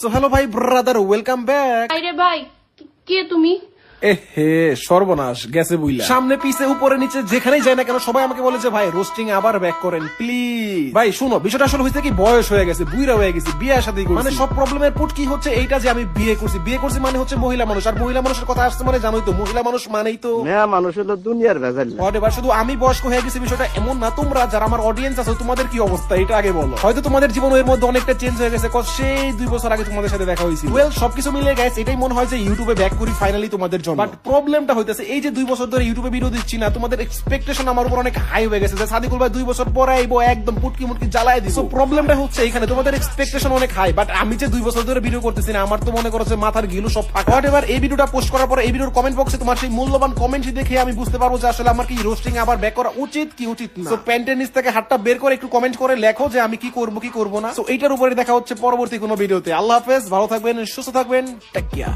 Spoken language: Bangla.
সো হ্যালো ভাই ব্রাদার, ওয়েলকাম ব্যাক। আরে ভাই, কে তুমি? এহে সর্বনাশ গেছে বুইলা। সামনে পিছে উপরে নিচে যেখানেই যায় না কেন সবাই আমাকে বলে যে ভাই রোস্টিং আবার ব্যাক করেন প্লিজ। ভাই শুনো, বিষয়টা আসলে হয়েছে কি, বয়স হয়ে গেছে, বুইরা হয়ে গেছে, বিয়ে শাদী করছি। মানে সব প্রবলেমের পুট কি হচ্ছে এইটা যে আমি বিয়ে করছি মানে হচ্ছে মহিলা মানুষ, আর মহিলা মানুষের কথা আসছে মানে জানোই তো, মহিলা মানুষ মানেই তো মেয়া মানুষ হলো দুনিয়ার ভেজাল। এবার শুধু আমি বয়স্ক হয়ে গেছি বিষয়টা এমন না। তোমরা যারা আমার অডিয়েন্স আছে তোমাদের কি অবস্থা এটা আগে বলো। হয়তো তোমাদের জীবন এর মধ্যে অনেকটা চেঞ্জ হয়ে গেছে, সেই 2 বছর আগে তোমাদের সাথে দেখা হয়েছিল। ওয়েল সবকিছু মিলে গেছে, এটাই মনে হয় যে ইউটিউবে ব্যাক করি ফাইনালি তোমাদের জন্য। বাট প্রবলেমটা হইতেছে এই যে 2 বছর ধরে ইউটিউবে ভিডিও দিচ্ছি না, তোমাদের এক্সপেকটেশন আমার উপর অনেক হাই হয়ে গেছে যে সাদিকুল ভাই 2 বছর পরে আইবো একদম পুটকি মুটকি জ্বালায় দিবো। প্রবলেমটা হচ্ছে এখানে তোমাদের এক্সপেকটেশন অনেক হাই, বাট আমি যে 2 বছর ধরে ভিডিও করতেছি না, আমার তো মনে করছে মাথার গিলু সব ফাঁকা। এবার এই ভিডিওটা পোস্ট করার পরে এই ভিডিওর কমেন্ট বক্সে তোমার সেই মূল্যবান কমেন্ট দেখে আমি বুঝতে পারবো যে আসলে আমার কি রোস্টিং আবার ব্যাক করা উচিত কি উচিত না। সো প্যান্টের নিচ থেকে হাতটা বের করে একটু কমেন্ট করে লেখো যে আমি কি করবো না। সো এইটার উপরে দেখা হচ্ছে পরবর্তী কোনো ভিডিওতে। আল্লাহ হাফেজ, ভালো থাকবেন, সুস্থ থাকবেন, টেক কেয়ার।